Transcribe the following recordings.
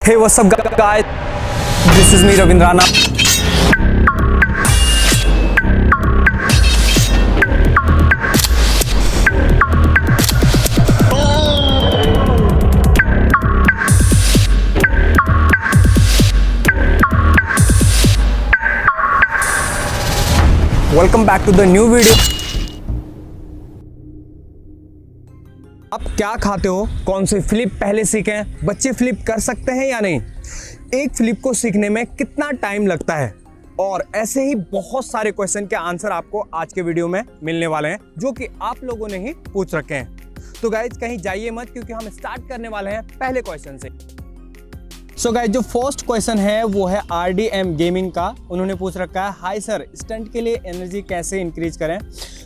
Hey, what's up guys? This is me Ravindrana. Welcome back to the new video. आप क्या खाते हो, कौन से फ्लिप पहले सीखें, बच्चे फ्लिप कर सकते हैं या नहीं, एक फ्लिप को सीखने में कितना टाइम लगता है, और ऐसे ही बहुत सारे क्वेश्चन के आंसर आपको आज के वीडियो में मिलने वाले हैं जो कि आप लोगों ने ही पूछ रखे हैं। तो गाइज कहीं जाइए मत, क्योंकि हम स्टार्ट करने वाले हैं पहले क्वेश्चन से। सो गाइज जो फर्स्ट क्वेश्चन है वो है RDM गेमिंग का। उन्होंने पूछ रखा है, हाय सर, स्टंट के लिए एनर्जी कैसे इंक्रीज करें,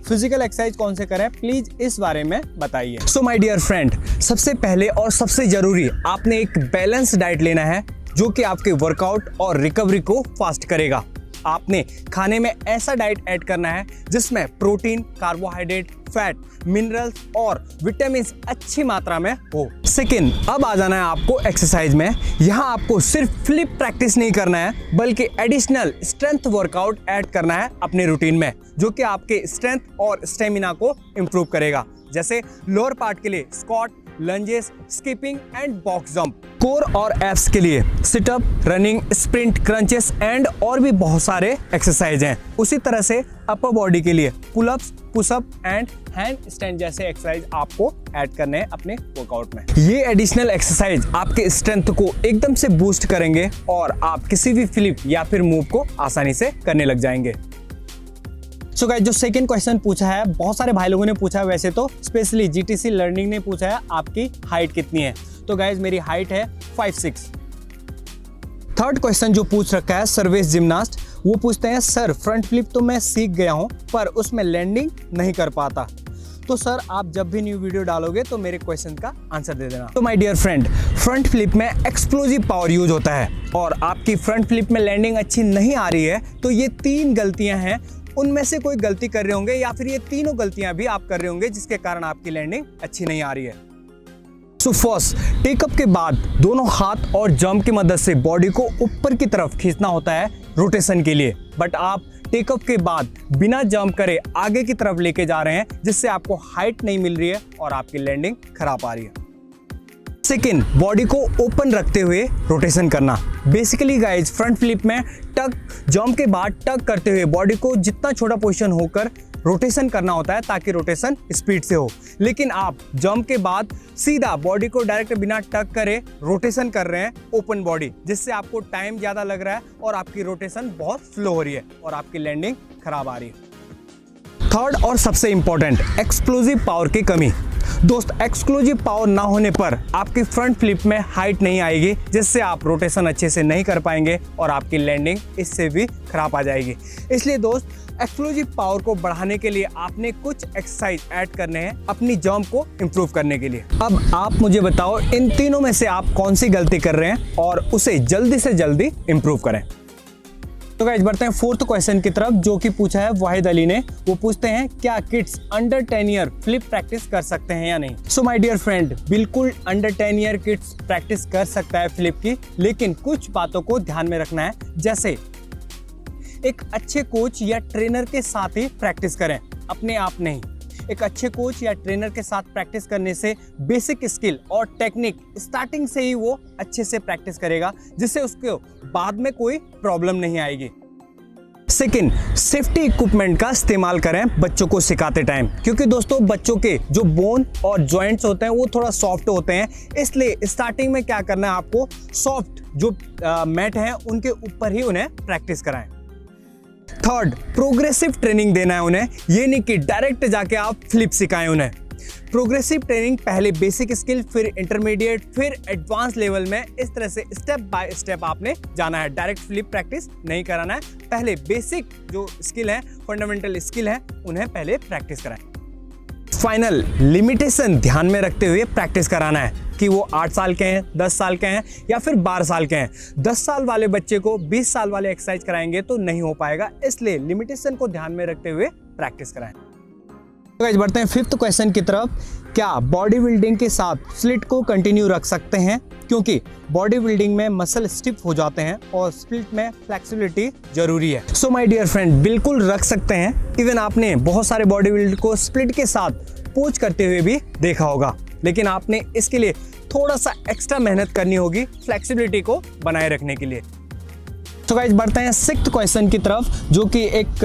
फिजिकल एक्सरसाइज कौन से करें, प्लीज इस बारे में बताइए। सो माय डियर फ्रेंड, सबसे पहले और सबसे जरूरी आपने एक बैलेंस डाइट लेना है जो कि आपके वर्कआउट और रिकवरी को फास्ट करेगा। आपने खाने में ऐसा डाइट ऐड करना है जिसमें प्रोटीन, कार्बोहाइड्रेट, फैट, मिनरल्स और विटामिन अच्छी मात्रा में हो। सेकेंड, अब आ जाना है आपको एक्सरसाइज में। यहाँ आपको सिर्फ फ्लिप प्रैक्टिस नहीं करना है, बल्कि एडिशनल स्ट्रेंथ वर्कआउट ऐड करना है अपने रूटीन में, जो कि आपके स्ट्रेंथ और स्टेमिना को इम्प्रूव करेगा। जैसे लोअर पार्ट के लिए squat, lunges, skipping and box jump. Core और एब्स के लिए sit up, running, sprint, crunches and और भी बहुत सारे एक्सरसाइज हैं। उसी तरह से अपर बॉडी के लिए pull ups, push up and handstand जैसे एक्सरसाइज आपको ऐड करने हैं अपने वर्कआउट में। ये एडिशनल एक्सरसाइज आपके स्ट्रेंथ को एकदम से बूस्ट करेंगे और आप किसी भी फ्लिप या फिर मूव को आसानी से करने लग जाएंगे। सो गाइस जो सेकंड क्वेश्चन पूछा है, बहुत सारे भाई लोगों ने पूछा है, वैसे तो स्पेशली GTC लर्निंग ने पूछा है आपकी हाइट कितनी है। तो गाइस मेरी हाइट है 5'6". थर्ड क्वेश्चन जो पूछ रखा है सर्वेश जिम्नास्ट, वो पूछते हैं, सर फ्रंट फ्लिप तो मैं सीख गया हूं पर उसमें लैंडिंग नहीं कर पाता। तो सर आप जब भी न्यू वीडियो डालोगे तो मेरे क्वेश्चन का आंसर दे देना। तो my dear friend, front flip में एक्सप्लोजिव पावर यूज होता है और आपकी फ्रंट फ्लिप में लैंडिंग अच्छी नहीं आ रही है तो ये 3 गलतियां हैं, उनमें से कोई गलती कर रहे होंगे या फिर ये तीनों गलतियां भी आप कर रहे होंगे जिसके कारण आपकी लैंडिंग अच्छी नहीं आ रही है। सो फर्स्ट, टेकअप के बाद दोनों हाथ और जंप की मदद से बॉडी को ऊपर की तरफ खींचना होता है रोटेशन के लिए, बट आप टेकअप के बाद बिना जंप करे आगे की तरफ लेके जा रहे हैं, जिससे आपको हाइट नहीं मिल रही है और आपकी लैंडिंग खराब आ रही है। सेकेंड, बॉडी को ओपन रखते हुए रोटेशन करना। बेसिकली गाइज फ्रंट फ्लिप में टक, जंप के बाद टक करते हुए बॉडी को जितना छोटा पोजीशन होकर रोटेशन करना होता है ताकि रोटेशन स्पीड से हो, लेकिन आप जंप के बाद सीधा बॉडी को डायरेक्ट बिना टक करे रोटेशन कर रहे हैं ओपन बॉडी, जिससे आपको टाइम ज्यादा लग रहा है और आपकी रोटेशन बहुत स्लो हो रही है और आपकी लैंडिंग खराब आ रही है। थर्ड और सबसे इंपॉर्टेंट, एक्सप्लोजिव पावर की कमी। दोस्त, एक्सक्लूसिव पावर ना होने पर आपकी फ्रंट फ्लिप में हाइट नहीं आएगी, जिससे आप रोटेशन अच्छे से नहीं कर पाएंगे और आपकी लैंडिंग इससे भी खराब आ जाएगी। इसलिए दोस्त, एक्सक्लूसिव पावर को बढ़ाने के लिए आपने कुछ एक्सरसाइज ऐड करने हैं अपनी जंप को इंप्रूव करने के लिए। अब आप मुझे बताओ इन तीनों में से आप कौन सी गलती कर रहे हैं और उसे जल्दी से जल्दी इंप्रूव करें। तो गाइस बढ़ते हैं फोर्थ क्वेश्चन की तरफ, जो कि पूछा है वाहिद अली ने। वो पूछते हैं, क्या kids under 10 year flip practice कर सकते हैं या नहीं। सो माय डियर फ्रेंड, बिल्कुल अंडर 10 ईयर किड्स प्रैक्टिस कर सकता है फ्लिप की, लेकिन कुछ बातों को ध्यान में रखना है। जैसे एक अच्छे कोच या ट्रेनर के साथ ही प्रैक्टिस करें, अपने आप नहीं। एक अच्छे कोच या ट्रेनर के साथ प्रैक्टिस करने से बेसिक स्किल और टेक्निक स्टार्टिंग से ही वो अच्छे से प्रैक्टिस करेगा, जिससे उसको बाद में कोई प्रॉब्लम नहीं आएगी। सेकेंड, सेफ्टी इक्विपमेंट का इस्तेमाल करें बच्चों को सिखाते टाइम, क्योंकि दोस्तों बच्चों के जो बोन और जॉइंट्स होते हैं वो थोड़ा सॉफ्ट होते हैं, इसलिए स्टार्टिंग में क्या करना है, आपको सॉफ्ट जो मैट हैं उनके ऊपर ही उन्हें प्रैक्टिस कराएं। थर्ड, प्रोग्रेसिव ट्रेनिंग देना है उन्हें, ये नहीं कि डायरेक्ट जाके आप फ्लिप सिखाएं उन्हें। प्रोग्रेसिव ट्रेनिंग, पहले बेसिक स्किल, फिर इंटरमीडिएट, फिर एडवांस लेवल में, इस तरह से स्टेप बाय स्टेप आपने जाना है। डायरेक्ट फ्लिप प्रैक्टिस नहीं कराना है, पहले बेसिक जो स्किल है, फंडामेंटल स्किल है, उन्हें पहले प्रैक्टिस कराएं। फाइनल, लिमिटेशन ध्यान में रखते हुए प्रैक्टिस कराना है कि वो 8 साल के हैं, 10 साल के हैं या फिर 12 साल के हैं। 10 साल वाले बच्चे को 20 साल वाले एक्सरसाइज कराएंगे तो नहीं हो पाएगा, इसलिए लिमिटेशन को ध्यान में रखते हुए प्रैक्टिस कराएं। तो गाइस बढ़ते हैं फिफ्थ क्वेश्चन की तरफ। क्या बॉडी बिल्डिंग के साथ स्प्लिट को कंटिन्यू रख सकते हैं, क्योंकि बॉडी बिल्डिंग में मसल स्टिफ हो जाते हैं और स्प्लिट में फ्लेक्सिबिलिटी जरूरी है। सो माय डियर फ्रेंड, बिल्कुल रख सकते हैं। इवन आपने बहुत सारे बॉडी बिल्ड को स्प्लिट के साथ पोज करते हुए भी देखा होगा, लेकिन आपने इसके लिए थोड़ा सा एक्स्ट्रा मेहनत करनी होगी फ्लेक्सिबिलिटी को बनाए रखने के लिए। तो गाइस बढ़ते हैं सिक्स्थ क्वेश्चन की तरफ, जो कि एक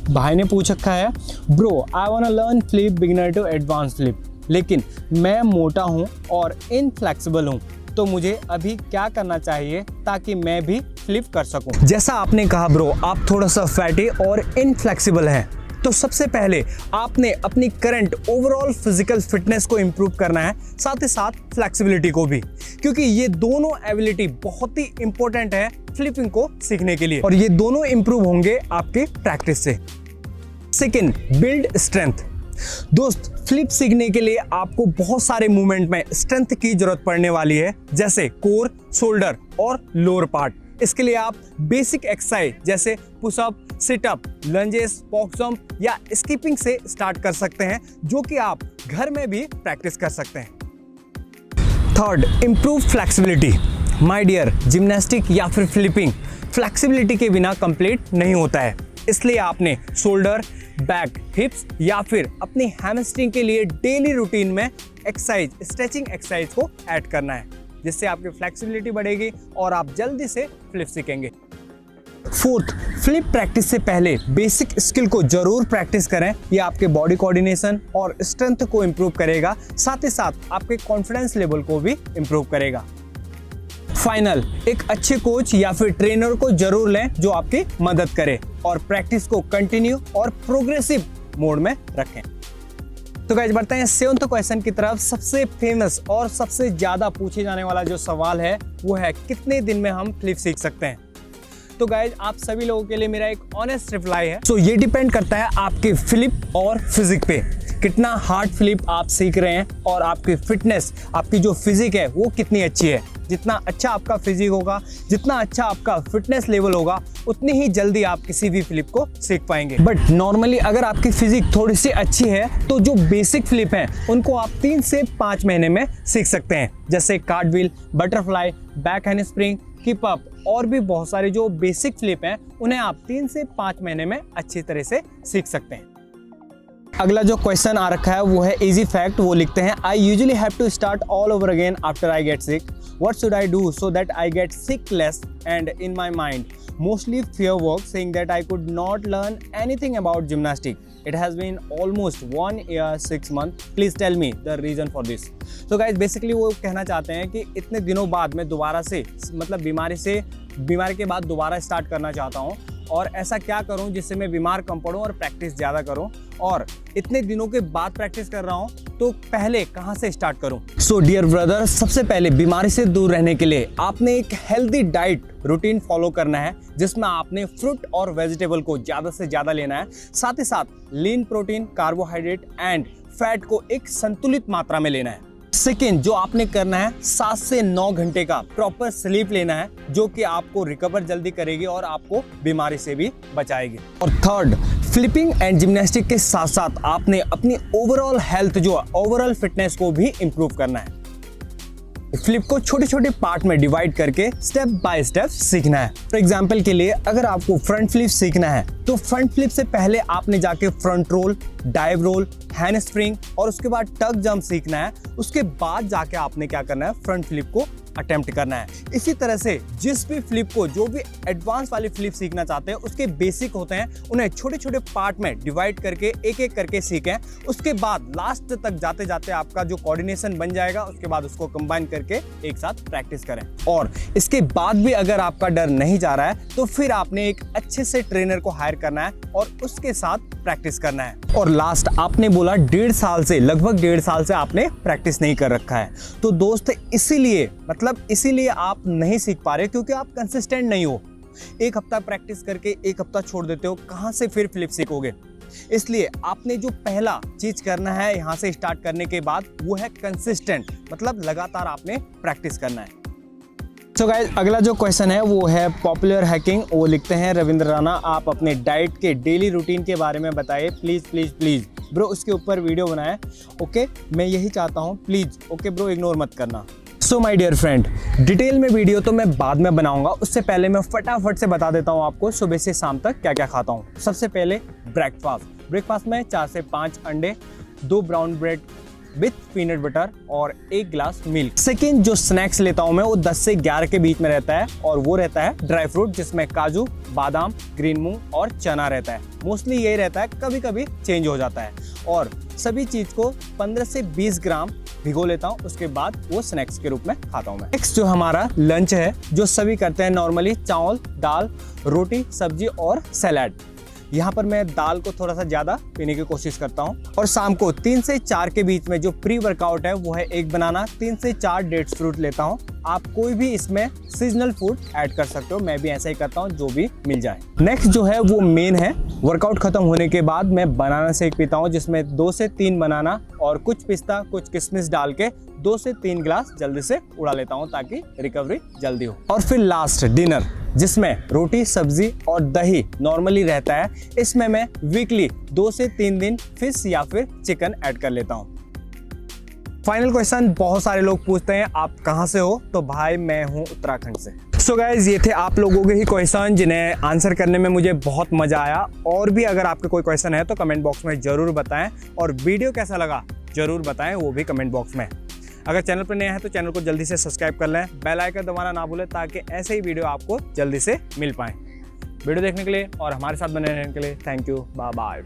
भाई ने पूछ रखा है। Bro, I want to learn flip beginner to advance flip, लेकिन मैं मोटा हूं और इनफ्लेक्सिबल हूं, तो मुझे अभी क्या करना चाहिए ताकि मैं भी फ्लिप कर सकूं। जैसा आपने कहा ब्रो, आप थोड़ा सा फैटी और इनफ्लेक्सिबल हैं, तो सबसे पहले आपने अपनी करंट ओवरऑल फिजिकल फिटनेस को इंप्रूव करना है, साथ ही साथ फ्लेक्सिबिलिटी को भी, क्योंकि ये दोनों एबिलिटी बहुत ही इंपॉर्टेंट है फ्लिपिंग को सीखने के लिए, और ये दोनों इंप्रूव होंगे आपके प्रैक्टिस से। Second, build strength. दोस्त, फ्लिप सीखने के लिए आपको बहुत सारे मूवमेंट में स्ट्रेंथ की जरूरत पड़ने वाली है, जैसे कोर, शोल्डर और लोअर पार्ट। इसके लिए आप बेसिक एक्सरसाइज जैसे push up, sit up, lunges, box jump या स्किपिंग से स्टार्ट कर सकते हैं, जो कि आप घर में भी प्रैक्टिस कर सकते हैं। Third, improve flexibility. My dear, gymnastic या फिर फ्लिपिंग फ्लेक्सिबिलिटी के बिना कंप्लीट नहीं होता है, इसलिए आपने शोल्डर, बैक, हिप्स या फिर अपनी हैमस्ट्रिंग के लिए डेली रूटीन में एक्सरसाइज, स्ट्रेचिंग एक्सरसाइज को ऐड करना है, जिससे आपकी फ्लेक्सिबिलिटी बढ़ेगी और आप जल्दी से फ्लिप सीखेंगे। फोर्थ, फ्लिप प्रैक्टिस से पहले बेसिक स्किल को जरूर प्रैक्टिस करें। यह आपके बॉडी कोऑर्डिनेशन और स्ट्रेंथ को इंप्रूव करेगा, साथ ही साथ आपके कॉन्फिडेंस लेवल को भी इंप्रूव करेगा। फाइनल, एक अच्छे कोच या फिर ट्रेनर को जरूर लें जो आपकी मदद करे और प्रैक्टिस को कंटिन्यू और प्रोग्रेसिव मोड में रखें। तो गाइस बढ़ते हैं सेवंथ क्वेश्चन की तरफ। सबसे फेमस और सबसे ज्यादा पूछे जाने वाला जो सवाल है वो है, कितने दिन में हम फ्लिप सीख सकते हैं। तो गाइस, आप सभी लोगों के लिए मेरा एक ऑनेस्ट रिप्लाई है। सो ये डिपेंड करता है आपके फ्लिप और फिजिक पे, कितना हार्ड फ्लिप आप सीख रहे हैं और आपकी फिटनेस, आपकी जो फिजिक है वो कितनी अच्छी है। जितना अच्छा आपका फिजिक होगा, जितना अच्छा आपका फिटनेस लेवल होगा, उतनी ही जल्दी आप किसी भी फ्लिप को सीख पाएंगे। बट नॉर्मली अगर आपकी फिजिक थोड़ी सी अच्छी है तो जो बेसिक फ्लिप हैं उनको आप 3 से 5 महीने में सीख सकते हैं, जैसे cartwheel, butterfly, back hand spring, kip up और भी बहुत सारे जो बेसिक फ्लिप हैं उन्हें आप 3 से 5 महीने में अच्छी तरह से सीख सकते हैं। अगला जो क्वेश्चन आ रखा है वो है इजी फैक्ट। वो लिखते हैं, I usually have to start all over again after I get sick. What should I do so that I get sick less and in my mind mostly fear work, saying that I could not learn anything about gymnastic. It has been almost 1 year 6 months. Please tell me the reason for this. So guys, basically वो कहना चाहते हैं कि इतने दिनों बाद मैं दोबारा से, मतलब बीमारी के बाद दोबारा स्टार्ट करना चाहता हूँ, और ऐसा क्या करूं जिससे मैं बीमार कम पड़ूं और प्रैक्टिस ज़्यादा करूं, और इतने दिनों के बाद प्रैक्टिस कर रहा हूं तो पहले कहां से स्टार्ट करूं। सो डियर ब्रदर, सबसे पहले बीमारी से दूर रहने के लिए आपने एक हेल्दी डाइट रूटीन फॉलो करना है, जिसमें आपने फ्रूट और वेजिटेबल को ज़्यादा से ज़्यादा लेना है, साथ ही साथ lean protein, carbohydrate and fat को एक संतुलित मात्रा में लेना है। सेकेंड, जो आपने करना है 7 से 9 घंटे का प्रॉपर स्लीप लेना है, जो कि आपको रिकवर जल्दी करेगी और आपको बीमारी से भी बचाएगी। और थर्ड, फ्लिपिंग एंड जिम्नास्टिक के साथ साथ आपने अपनी ओवरऑल हेल्थ, जो ओवरऑल फिटनेस को भी इंप्रूव करना है। फ्लिप को छोटे छोटे पार्ट में डिवाइड करके स्टेप बाय स्टेप सीखना है। फॉर एग्जांपल के लिए, अगर आपको फ्रंट फ्लिप सीखना है तो फ्रंट फ्लिप से पहले आपने जाके front roll, dive roll, handspring और उसके बाद टक जंप सीखना है। उसके बाद जाके आपने क्या करना है, फ्रंट फ्लिप को अटेम्प्ट करना है। इसी तरह से जिस भी फ्लिप को, जो भी एडवांस वाली फ्लिप सीखना चाहते हैं, उसके बेसिक होते हैं, उन्हें छोटे छोटे पार्ट में डिवाइड करके एक एक करके सीखें। उसके बाद लास्ट तक जाते जाते आपका जो कोऑर्डिनेशन बन जाएगा, उसके बाद उसको कंबाइन करके एक साथ प्रैक्टिस करें। और इसके बाद भी अगर आपका डर नहीं जा रहा है तो फिर आपने एक अच्छे से ट्रेनर को हायर करना है और उसके साथ प्रैक्टिस करना है। और लास्ट, आपने बोला 1.5 साल से, लगभग 1.5 साल से आपने प्रैक्टिस नहीं कर रखा है। तो दोस्त, इसीलिए आप नहीं सीख पा रहे, क्योंकि आप कंसिस्टेंट नहीं हो। एक हफ्ता प्रैक्टिस करके एक हफ्ता छोड़ देते हो, कहां से फिर फ्लिप सीखोगे। इसलिए आपने जो पहला चीज करना है यहां से स्टार्ट करने के बाद, वो है कंसिस्टेंट, मतलब लगातार आपने प्रैक्टिस करना है। सो गाइस, अगला जो क्वेश्चन है वो है पॉपुलर हैकिंग। वो लिखते हैं, रविंद्र राणा, आप अपने डाइट के डेली रूटीन के बारे में बताइए प्लीज प्लीज प्लीज। ब्रो उसके ऊपर वीडियो बनाए। ओके, मैं यही चाहता हूँ, प्लीज़ ओके ब्रो, इग्नोर मत करना। So my dear friend, detail में वीडियो तो मैं बाद में बनाऊंगा, उससे पहले मैं फटाफट से बता देता हूँ आपको सुबह से शाम तक क्या क्या खाता हूँ। सबसे पहले ब्रेकफास्ट में 4 से 5 अंडे, 2 brown bread with peanut butter और 1 ग्लास मिल्क। सेकेंड जो स्नैक्स लेता हूँ मैं वो 10 से 11 के बीच में रहता है और वो रहता है ड्राई फ्रूट, जिसमें काजू, बादाम, ग्रीन मूंग और चना रहता है। मोस्टली यही रहता है, कभी कभी चेंज हो जाता है। और सभी चीज को 15 से 20 ग्राम भिगो लेता हूँ, उसके बाद वो स्नैक्स के रूप में खाता हूँ मैं। नेक्स्ट जो हमारा लंच है, जो सभी करते हैं नॉर्मली, चावल, दाल, रोटी, सब्जी और सैलाड। यहाँ पर मैं दाल को थोड़ा सा ज़्यादा पीने की कोशिश करता हूँ। और शाम को 3 से 4 के बीच में जो प्री वर्कआउट है वो है 1 बनाना, 3 से 4 डेट्स फ्रूट लेता हूँ। आप कोई भी इसमें सीजनल फूड ऐड कर सकते हो, मैं भी ऐसा ही करता हूँ, जो भी मिल जाए। नेक्स्ट जो है वो मेन है, वर्कआउट खत्म होने के बाद मैं बनाना शेक पीता हूँ, जिसमें 2 से 3 बनाना और कुछ पिस्ता, कुछ किशमिश डाल के 2 से 3 ग्लास जल्दी से उड़ा लेता हूँ ताकि रिकवरी जल्दी हो। और फिर लास्ट डिनर, जिसमें रोटी, सब्जी और दही नॉर्मली रहता है। इसमें मैं वीकली 2 से 3 दिन फिश या फिर चिकन ऐड कर लेता हूँ। फाइनल क्वेश्चन, बहुत सारे लोग पूछते हैं आप कहाँ से हो, तो भाई मैं हूँ उत्तराखंड से। सो गाइज, ये थे आप लोगों के ही क्वेश्चन जिन्हें आंसर करने में मुझे बहुत मजा आया। और भी अगर आपके कोई क्वेश्चन है तो कमेंट बॉक्स में जरूर बताएं, और वीडियो कैसा लगा जरूर बताएं, वो भी कमेंट बॉक्स में। अगर चैनल पर नया है तो चैनल को जल्दी से सब्सक्राइब कर लें, बेल आइकन दबाना ना भूलें ताकि ऐसे ही वीडियो आपको जल्दी से मिल पाए। वीडियो देखने के लिए और हमारे साथ बने रहने के लिए थैंक यू, बाय बाय।